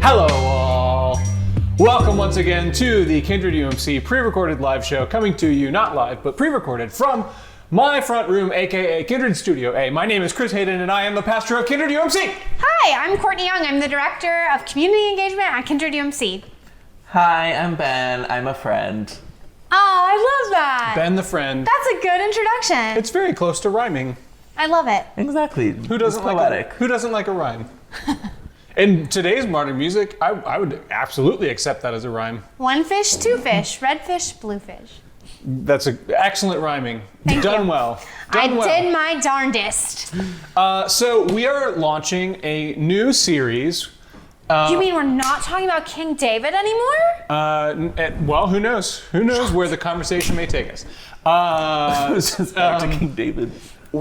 Hello all! Welcome once again to the Kindred UMC pre-recorded live show, coming to you not live, but pre-recorded from my front room, aka Kindred Studio A. My name is Chris Hayden and I am the pastor of Kindred UMC. Hi, I'm Courtney Young. I'm the director of community engagement at Kindred UMC. Hi, I'm Ben. I'm a friend. Oh, I love that. Ben the friend. That's a good introduction. It's very close to rhyming. I love it. Exactly. Who doesn't like a rhyme? In today's modern music, I would absolutely accept that as a rhyme. One fish, two fish, red fish, blue fish. That's excellent rhyming. Done well. I did my darndest. So we are launching a new series. You mean we're not talking about King David anymore? Well, who knows? Who knows where the conversation may take us? Just back to King David.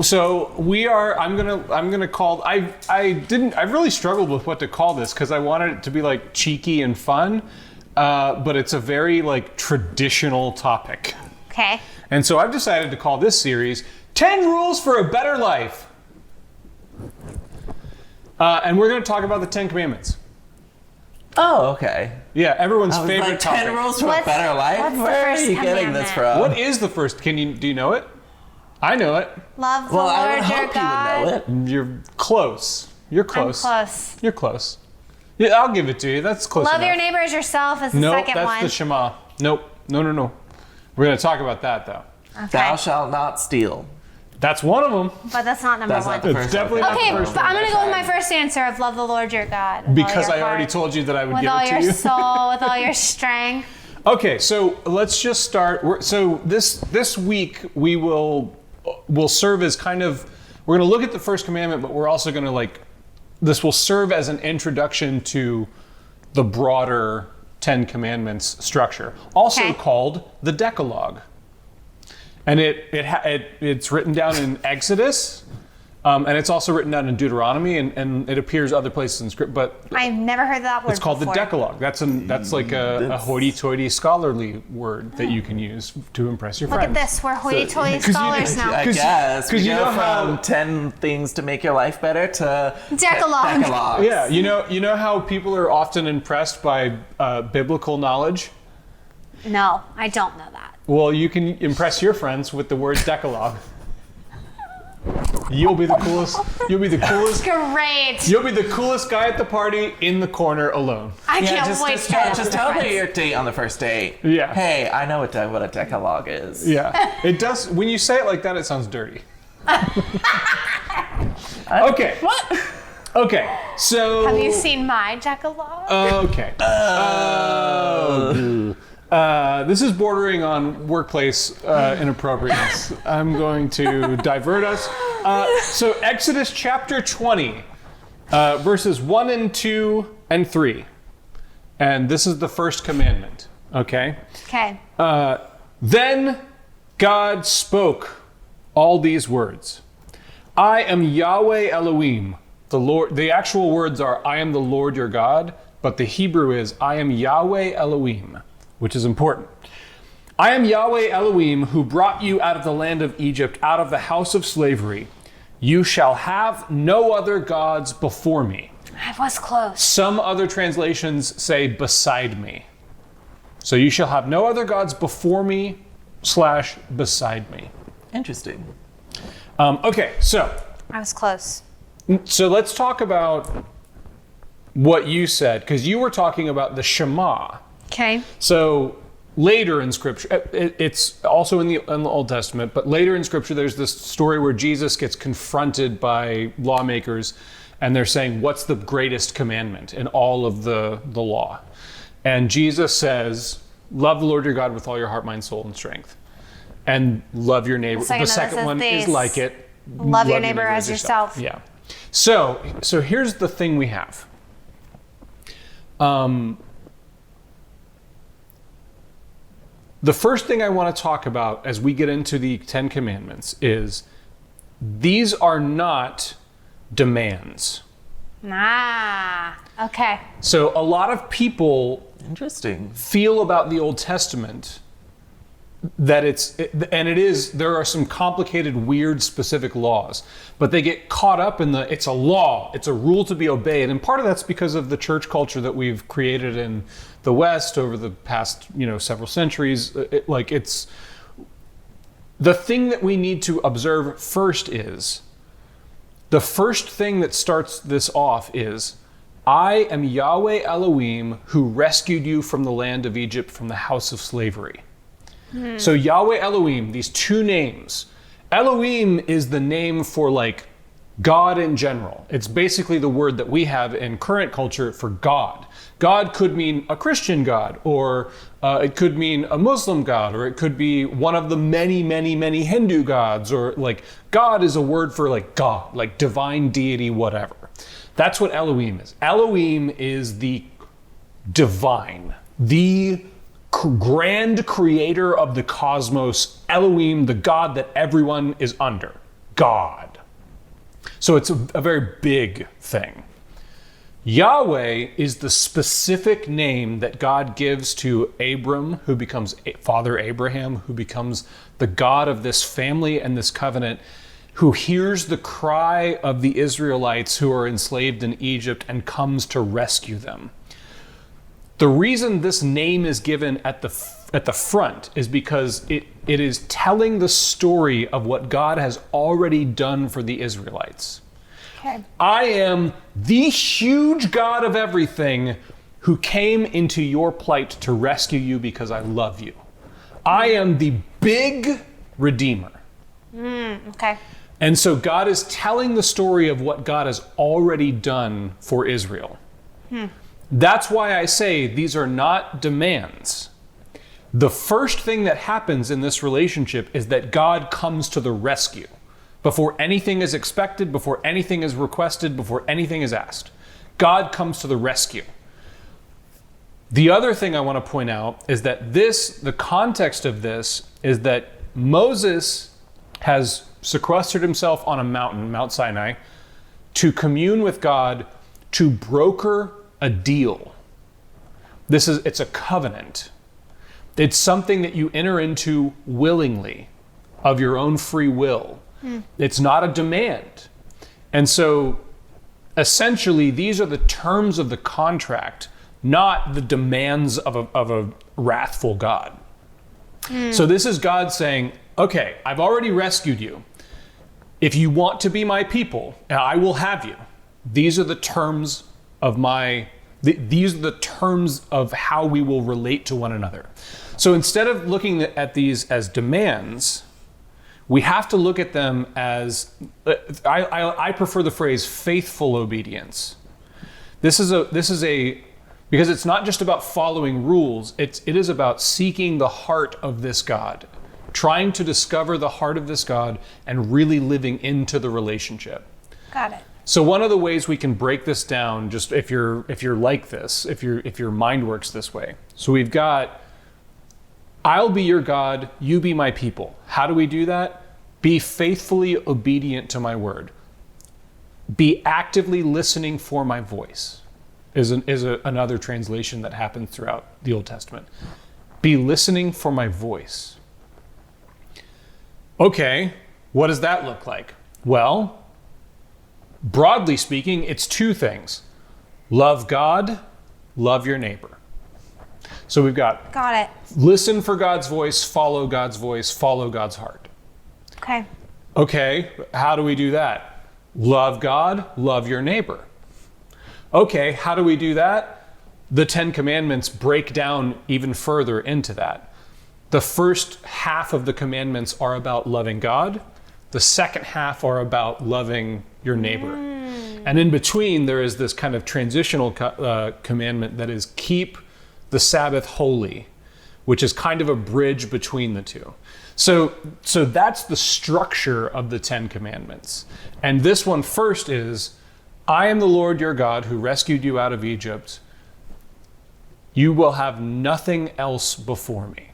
So we are. I'm gonna call. I really struggled with what to call this because I wanted it to be like cheeky and fun, but it's a very like traditional topic. Okay. And so I've decided to call this series 10 Rules for a Better Life. And we're going to talk about the 10 Commandments. Oh, okay. Yeah, everyone's favorite like, topic. 10 rules for a better life? what's the Where are first you getting this from? What is the first? Do you know it? I know it. Love the Well, I Lord would your hope God. you would know it. You're close. You're close. I'm close. You're close. Yeah, I'll give it to you. That's close Love enough. your neighbor as yourself is the Nope, second that's one. the Shema. Nope. No. We're going to talk about that, though. Okay. Thou shalt not steal. That's one of them. But that's not number That's one. not the It's first definitely one. not Okay, the first but one. I'm gonna go with my first answer of love the Lord your God. with Because all I your already heart, told you that I would with give all it to your you. soul, with all your strength. Okay, so let's just start. So this week we'll serve as kind of, we're going to look at the first commandment, but we're also going to this will serve as an introduction to the broader 10 Commandments structure, also Okay. called the Decalogue. And it's written down in Exodus, and it's also written down in Deuteronomy, and it appears other places in Script, but I've never heard that word it's called before. the Decalogue. That's like a hoity-toity scholarly word that you can use to impress your Look friends. at this, we're hoity-toity 'cause you- scholars now. I 'Cause- guess. 'cause We you go know how- from 10 things to make your life better to Decalogue. Decalogues. Yeah, you know how people are often impressed by biblical knowledge? No, I don't know that. Well, you can impress your friends with the word Decalogue. You'll be the coolest. You'll be the coolest. Great. You'll be the coolest guy at the party in the corner alone. I Yeah, can't just, wait just, to get just tell me your date on the first date. Yeah. Hey, I know what a Decalogue is. Yeah, it does. When you say it like that, it sounds dirty. Okay. What? Okay. So. Have you seen my Decalogue? Okay. This is bordering on workplace inappropriateness. I'm going to divert us. So Exodus chapter 20, verses 1 and 2 and 3. And this is the first commandment, okay? Okay. Then God spoke all these words. I am Yahweh Elohim, the Lord. The actual words are, I am the Lord your God, but the Hebrew is, I am Yahweh Elohim, which is important. I am Yahweh Elohim who brought you out of the land of Egypt, out of the house of slavery. You shall have no other gods before me. I was close. Some other translations say beside me. So you shall have no other gods before me / beside me. Interesting. Okay, so I was close. let's talk about what you said, because you were talking about the Shema. Okay. So later in Scripture, it's also in the Old Testament, but later in Scripture, there's this story where Jesus gets confronted by lawmakers, and they're saying, what's the greatest commandment in all of the law? And Jesus says, love the Lord your God with all your heart, mind, soul, and strength. And love your neighbor. The second one is like it. Love your neighbor as yourself. Yeah. So here's the thing we have. The first thing I want to talk about as we get into the 10 Commandments is these are not demands. Okay. So a lot of people Interesting. feel about the Old Testament that there are some complicated, weird, specific laws, but they get caught up in it's a law, it's a rule to be obeyed. And part of that's because of the church culture that we've created in the West over the past, several centuries. It's the thing that we need to observe first is, the first thing that starts this off is, I am Yahweh Elohim who rescued you from the land of Egypt, from the house of slavery. So Yahweh Elohim, these two names. Elohim is the name for God in general. It's basically the word that we have in current culture for God. God could mean a Christian God, or it could mean a Muslim God, or it could be one of the many, many, many Hindu gods, or God is a word for God, divine deity, whatever. That's what Elohim is. Elohim is the divine, the grand creator of the cosmos. Elohim, the God that everyone is under. God. So it's a very big thing. Yahweh is the specific name that God gives to Abram, who becomes Father Abraham, who becomes the God of this family and this covenant, who hears the cry of the Israelites who are enslaved in Egypt and comes to rescue them. The reason this name is given at the front is because it is telling the story of what God has already done for the Israelites. Okay. I am the huge God of everything who came into your plight to rescue you because I love you. I am the big Redeemer. Okay. And so God is telling the story of what God has already done for Israel. That's why I say these are not demands. The first thing that happens in this relationship is that God comes to the rescue. Before anything is expected, before anything is requested, before anything is asked, God comes to the rescue. The other thing I want to point out is that the context of this is that Moses has sequestered himself on a mountain, Mount Sinai, to commune with God, to broker a deal. It's a covenant. It's something that you enter into willingly, of your own free will. It's not a demand. And so essentially these are the terms of the contract, not the demands of a wrathful God. So this is God saying, okay, I've already rescued you. If you want to be my people, I will have you. These are the terms of these are the terms of how we will relate to one another. So instead of looking at these as demands, we have to look at them as, I prefer the phrase faithful obedience. This is because it's not just about following rules, it is about seeking the heart of this God, trying to discover the heart of this God and really living into the relationship. Got it. So one of the ways we can break this down, just if you're like this, if your mind works this way. So we've got, I'll be your God, you be my people. How do we do that? Be faithfully obedient to my word. Be actively listening for my voice is another translation that happens throughout the Old Testament. Be listening for my voice. Okay, what does that look like? Well, broadly speaking, it's two things. Love God, love your neighbor. So we've got it. Listen for God's voice, follow God's voice, follow God's heart. Okay. Okay, how do we do that? Love God, love your neighbor. Okay, how do we do that? The 10 Commandments break down even further into that. The first half of the commandments are about loving God. The second half are about loving your neighbor. And in between, there is this kind of transitional commandment that is keep the Sabbath holy, which is kind of a bridge between the two. So that's the structure of the 10 Commandments. And this one first is, I am the Lord your God who rescued you out of Egypt. You will have nothing else before me.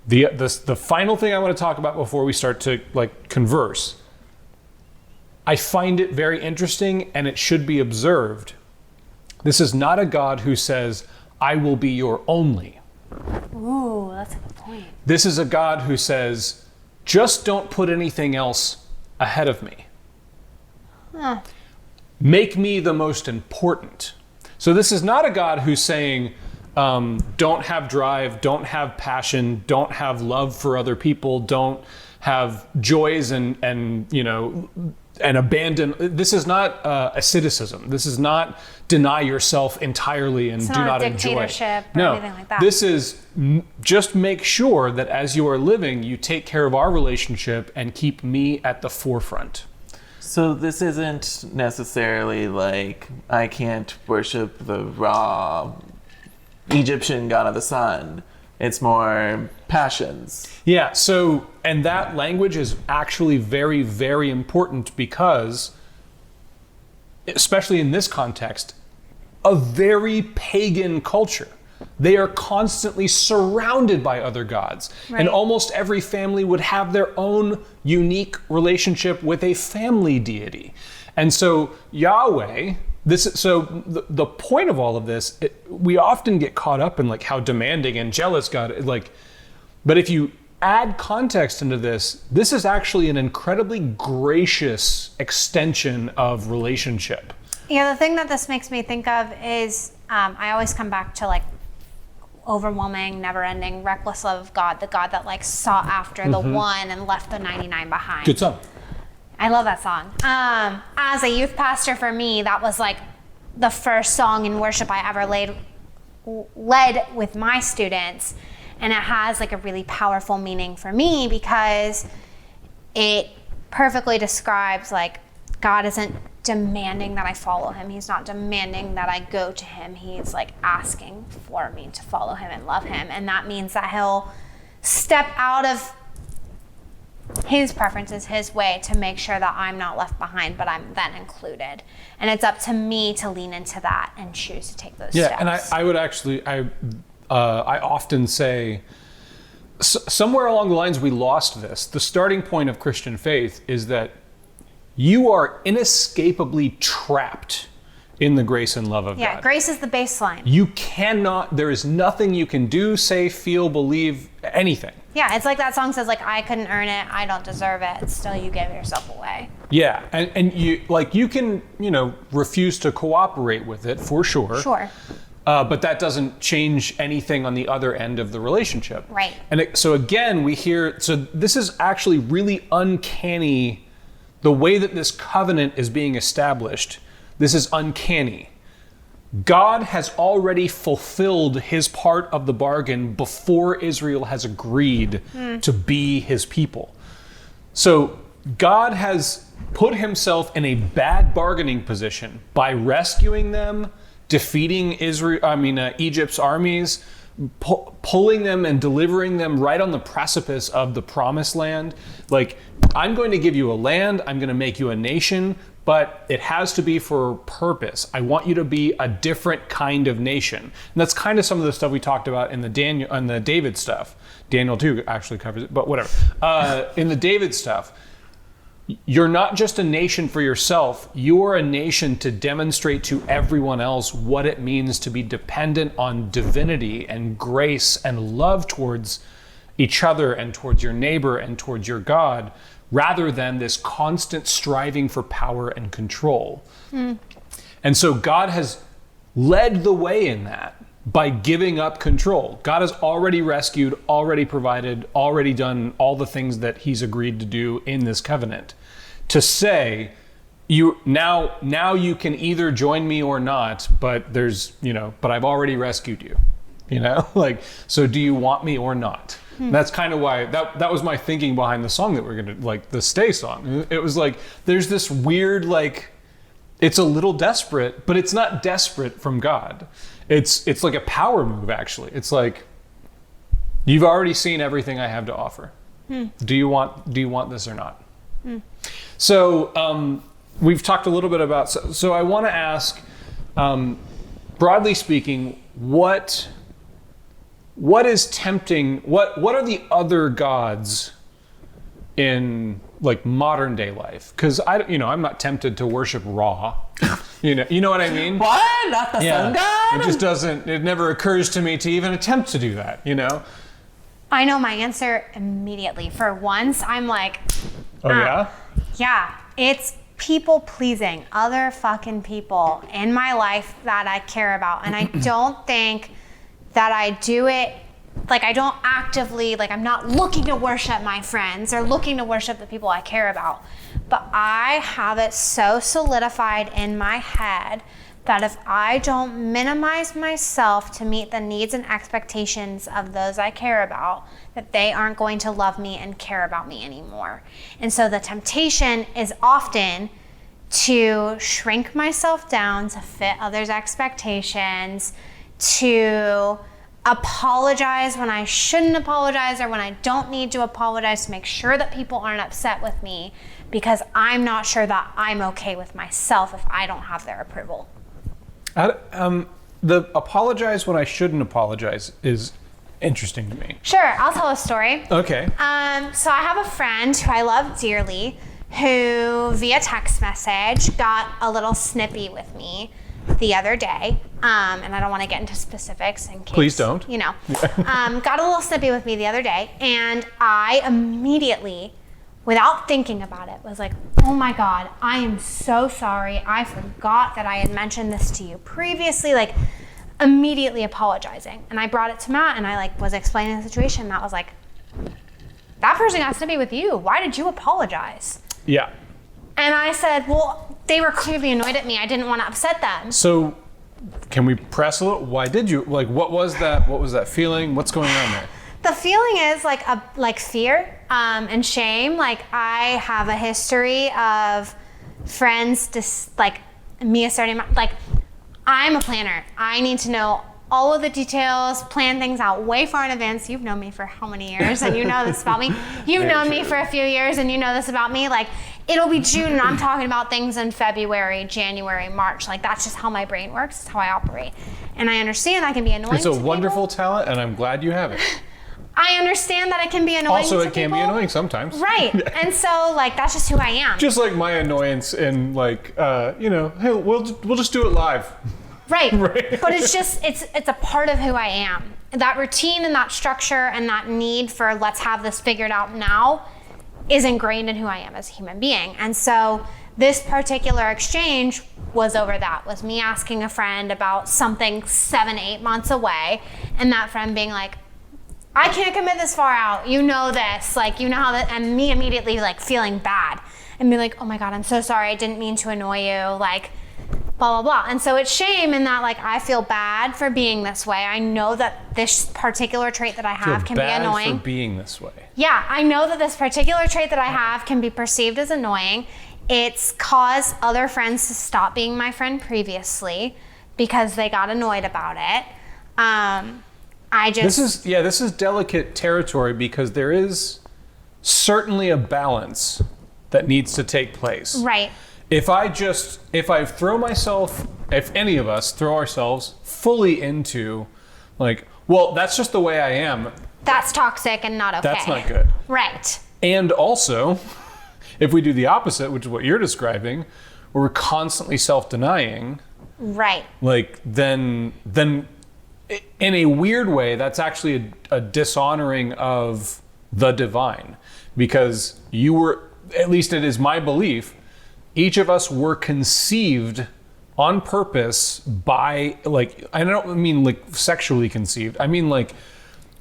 The final thing I want to talk about before we start to converse, I find it very interesting and it should be observed. This is not a God who says, I will be your only. Ooh, that's a good point. point. This is a God who says, just don't put anything else ahead of me. Make me the most important. So this is not a God who's saying, don't have drive, don't have passion, don't have love for other people, don't have joys and abandon. This is not asceticism. This is not deny yourself entirely and It's do not not a enjoy. dictatorship or No, anything like that. this is just make sure that as you are living, you take care of our relationship and keep me at the forefront. So this isn't necessarily like I can't worship the raw Egyptian god of the sun. It's more passions. Yeah, so, and that language is actually very, very important because, especially in this context, a very pagan culture. They are constantly surrounded by other gods. Right. And almost every family would have their own unique relationship with a family deity. And so Yahweh, the point of all of this, we often get caught up in like how demanding and jealous God is. But if you add context into this, this is actually an incredibly gracious extension of relationship. Yeah, the thing that this makes me think of is I always come back to like overwhelming, never-ending, reckless love of God, the God that like sought after the one and left the 99 behind. Good song. I love that song. As a youth pastor, for me, that was like the first song in worship I ever led with my students. And it has like a really powerful meaning for me because it perfectly describes like God isn't demanding that I follow him. He's not demanding that I go to him. He's like asking for me to follow him and love him. And that means that he'll step out of his preferences, his way, to make sure that I'm not left behind, but I'm then included. And it's up to me to lean into that and choose to take those steps. Yeah, and I would actually, I often say, somewhere along the lines we lost this. The starting point of Christian faith is that you are inescapably trapped in the grace and love of God. Yeah, grace is the baseline. You cannot, there is nothing you can do, say, feel, believe, anything. Yeah, it's like that song says, like, I couldn't earn it, I don't deserve it, still you give yourself away. Yeah, and you, like, you can, refuse to cooperate with it, for sure. Sure. But that doesn't change anything on the other end of the relationship. Right. And so again, so this is actually really uncanny. The way that this covenant is being established, this is uncanny. God has already fulfilled his part of the bargain before Israel has agreed to be his people. So God has put himself in a bad bargaining position by rescuing them, defeating Egypt's armies, pulling them and delivering them right on the precipice of the promised land. Like, I'm going to give you a land, I'm going to make you a nation, but it has to be for a purpose. I want you to be a different kind of nation. And that's kind of some of the stuff we talked about in the David stuff. Daniel 2 actually covers it, but whatever. In the David stuff, you're not just a nation for yourself, you're a nation to demonstrate to everyone else what it means to be dependent on divinity and grace and love towards each other and towards your neighbor and towards your God, rather than this constant striving for power and control. And so God has led the way in that by giving up control. God has already rescued, already provided, already done all the things that he's agreed to do in this covenant. To say, now you can either join me or not, but but I've already rescued you. So do you want me or not? That's kind of why that was my thinking behind the song that we're gonna, like, the Stay song. It was like, there's this weird, like, it's a little desperate, but it's not desperate from God. It's like a power move, actually. It's like, you've already seen everything I have to offer. Do you want this or not? So we've talked a little bit about, so I want to ask, broadly speaking, what is tempting, what are the other gods in, like, modern day life? Because I'm not tempted to worship Ra. You know what I mean? What? Not the sun god? It just doesn't, it never occurs to me to even attempt to do that, I know my answer immediately. For once, I'm like, Oh, yeah? yeah, it's people pleasing, other fucking people in my life that I care about. And I don't think that I do it, like I don't actively, like I'm not looking to worship my friends or looking to worship the people I care about. But I have it so solidified in my head that if I don't minimize myself to meet the needs and expectations of those I care about, that they aren't going to love me and care about me anymore. And so the temptation is often to shrink myself down to fit others' expectations, to apologize when I shouldn't apologize or when I don't need to apologize to make sure that people aren't upset with me because I'm not sure that I'm okay with myself if I don't have their approval. The apologize when I shouldn't apologize is interesting to me. Sure, I'll tell a story. Okay. So I have a friend who I love dearly who via text message got a little snippy with me the other day. And I don't want to get into specifics in case. Please don't. You know. Got a little snippy with me the other day. And I immediately, without thinking about it, was like, oh my God, I am so sorry. I forgot that I had mentioned this to you previously. Like, immediately apologizing. And I brought it to Matt and I like was explaining the situation. Matt was like, that person got snippy with you. Why did you apologize? Yeah. And I said, well, they were clearly annoyed at me. I didn't want to upset them. So can we press a little? Why did you? Like, what was that feeling? What's going on there? The feeling is like fear and shame. Like I have a history of friends like me asserting like I'm a planner. I need to know all of the details, plan things out way far in advance. You've known me for how many years and you know this about me. You've known me for a few years and you know this about me. Like it'll be June and I'm talking about things in February, January, March. Like that's just how my brain works. It's how I operate. And I understand that can be annoying It's a to wonderful people. talent and I'm glad you have it. I understand that it can be annoying Also, to it can people. be annoying sometimes. Right. And so like that's just who I am. Just like my annoyance in like, hey, we'll just do it live. Right. Right. But it's just, it's a part of who I am. That routine and that structure and that need for let's have this figured out now is ingrained in who I am as a human being. And so this particular exchange was over that, was me asking a friend about something 7-8 months away and that friend being like, I can't commit this far out. You know this, like, you know how that, and me immediately like feeling bad and be like, oh my God, I'm so sorry. I didn't mean to annoy you. Like, blah, blah, blah. And so it's shame in that like, I feel bad for being this way. I know that this particular trait that I have can be annoying. For being this way. Yeah, I know that this particular trait that I have can be perceived as annoying. It's caused other friends to stop being my friend previously because they got annoyed about it. This is delicate territory because there is certainly a balance that needs to take place. Right. If any of us throw ourselves fully into like, well, that's just the way I am. That's toxic and not okay. That's not good. Right. And also, if we do the opposite, which is what you're describing, where we're constantly self-denying, right. like then in a weird way, that's actually a dishonoring of the divine, because you were, at least it is my belief, each of us were conceived on purpose by, like, I don't mean like sexually conceived. I mean like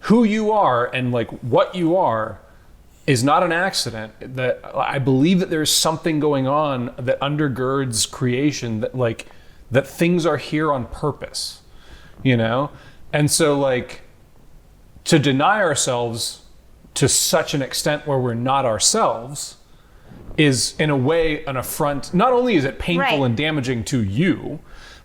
who you are and like what you are is not an accident. That I believe that there's something going on that undergirds creation, that like that things are here on purpose, you know? And so like to deny ourselves to such an extent where we're not ourselves is in a way an affront. Not only is it painful right. and damaging to you,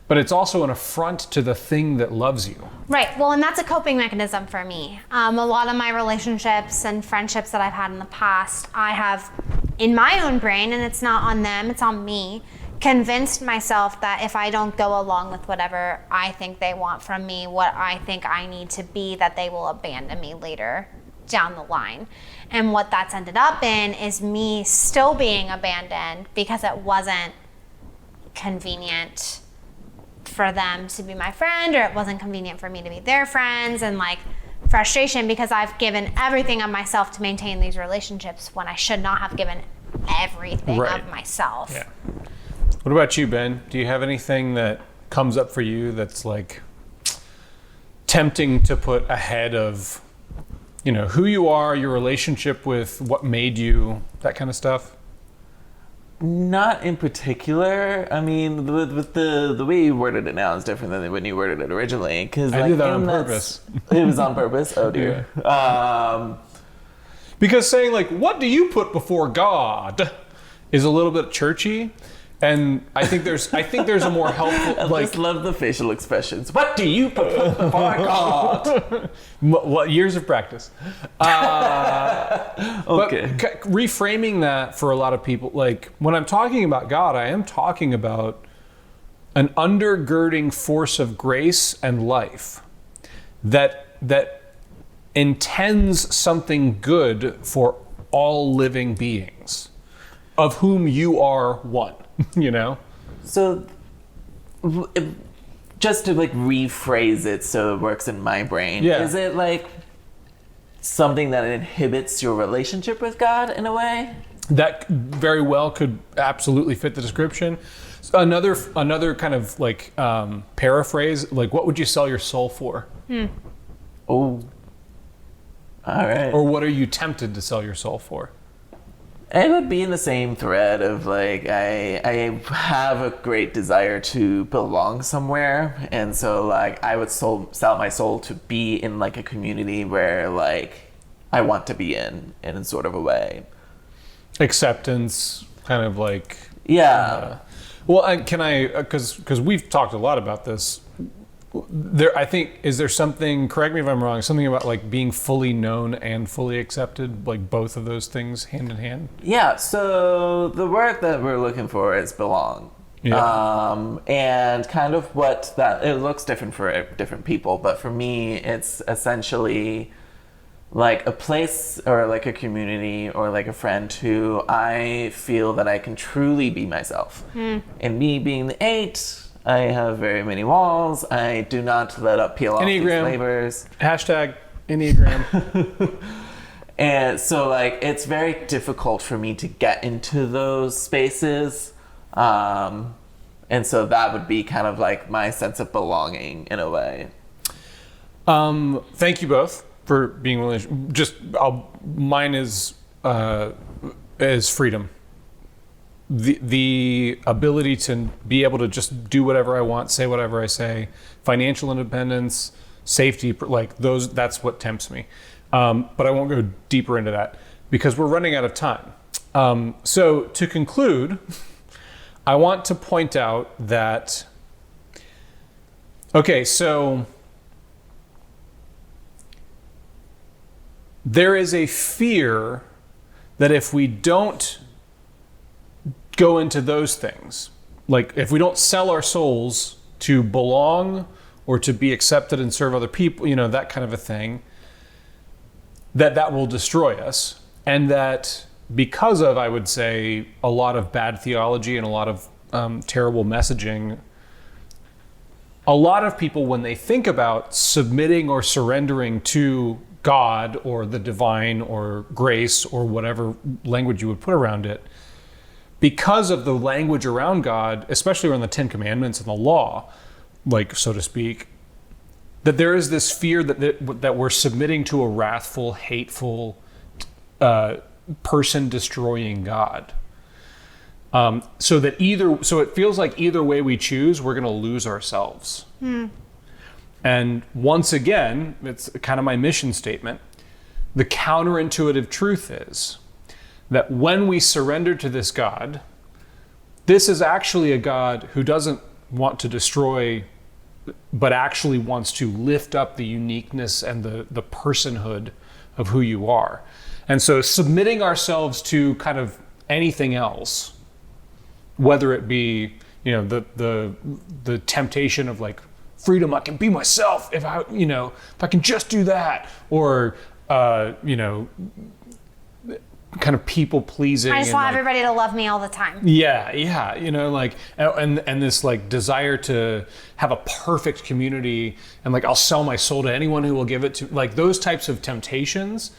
but it's also an affront to the thing that loves you. Right. Well, and that's a coping mechanism for me. A lot of my relationships and friendships that I've had in the past, I have in my own brain, and it's not on them, it's on me, convinced myself that if I don't go along with whatever I think they want from me, what I think I need to be, that they will abandon me later down the line. And what that's ended up in is me still being abandoned because it wasn't convenient for them to be my friend, or it wasn't convenient for me to be their friends, and like frustration because I've given everything of myself to maintain these relationships when I should not have given everything Right. of myself. Yeah. What about you, Ben? Do you have anything that comes up for you that's like tempting to put ahead of, who you are, your relationship with what made you, that kind of stuff? Not in particular. I mean, the way you worded it now is different than when you worded it originally. Because I did that on purpose. It was on purpose. Oh dear. Because saying like, what do you put before God is a little bit churchy. And I think there's a more helpful, I just love the facial expressions. What do you put before God? What years of practice? Okay. But reframing that for a lot of people, like when I'm talking about God, I am talking about an undergirding force of grace and life that intends something good for all living beings, of whom you are one. So, just to like rephrase it so it works in my brain, is it like something that inhibits your relationship with God in a way? That very well could absolutely fit the description. So another kind of like paraphrase, like what would you sell your soul for? Oh, all right. Or what are you tempted to sell your soul for? It would be in the same thread of like I have a great desire to belong somewhere, and so like I would sell my soul to be in like a community where like I want to be in sort of a way. Acceptance, kind of like yeah. Can I because we've talked a lot about this. I think, is there something, correct me if I'm wrong, something about like being fully known and fully accepted, like both of those things hand in hand? Yeah, so the word that we're looking for is belong. Yeah. And kind of what that, it looks different for different people, but for me, it's essentially like a place or like a community or like a friend who I feel that I can truly be myself. And me being the 8, I have very many walls. I do not let up peel off these flavors. Hashtag Enneagram. And so like it's very difficult for me to get into those spaces. And so that would be kind of like my sense of belonging in a way. Thank you both for being willing. Mine is freedom. The ability to be able to just do whatever I want, say whatever I say, financial independence, safety, like those, that's what tempts me. But I won't go deeper into that because we're running out of time. So to conclude, I want to point out that, okay, so there is a fear that if we don't go into those things, like if we don't sell our souls to belong or to be accepted and serve other people, that kind of a thing, that will destroy us. And that because of, I would say, a lot of bad theology and a lot of terrible messaging, a lot of people, when they think about submitting or surrendering to God or the divine or grace or whatever language you would put around it, because of the language around God, especially around the 10 Commandments and the law, like so to speak, that there is this fear that we're submitting to a wrathful, hateful, person-destroying God. So it feels like either way we choose, we're going to lose ourselves. And once again, it's kind of my mission statement. The counterintuitive truth is that when we surrender to this God, this is actually a God who doesn't want to destroy, but actually wants to lift up the uniqueness and the personhood of who you are. And so submitting ourselves to kind of anything else, whether it be, the temptation of like freedom, I can be myself if I can just do that, or kind of people pleasing. I just want everybody to love me all the time. Yeah, you know, like, and this like desire to have a perfect community, and like I'll sell my soul to anyone who will give it to, like those types of temptations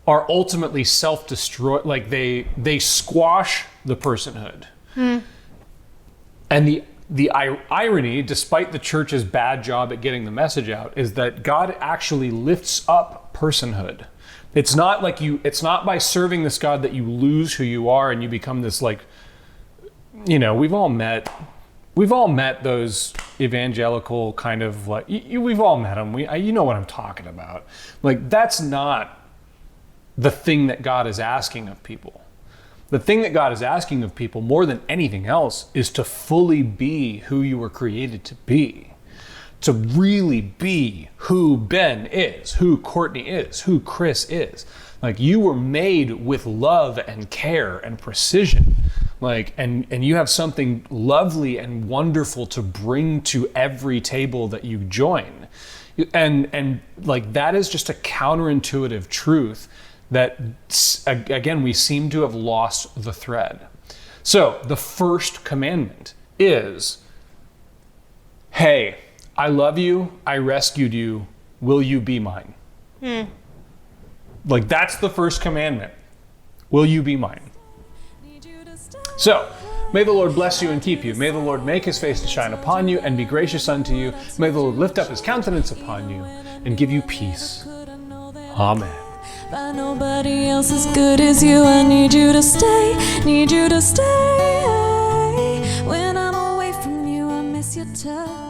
are ultimately self-destroy. Like they squash the personhood. And the irony, despite the church's bad job at getting the message out, is that God actually lifts up personhood. It's not by serving this God that you lose who you are and you become this, like, you know, we've all met those evangelical kind of, like, we've all met them. You know what I'm talking about. Like, that's not the thing that God is asking of people. The thing that God is asking of people more than anything else is to fully be who you were created to be. To really be who Ben is, who Courtney is, who Chris is. Like, you were made with love and care and precision. Like, and you have something lovely and wonderful to bring to every table that you join. And like, that is just a counterintuitive truth that, again, we seem to have lost the thread. So the first commandment is, hey, I love you, I rescued you, will you be mine? Like, that's the first commandment. Will you be mine? So, may the Lord bless you and keep you. May the Lord make his face to shine upon you and be gracious unto you. May the Lord lift up his countenance upon you and give you peace. Amen. But nobody else as good as you. I need you to stay, need you to stay. When I'm away from you, I miss your touch.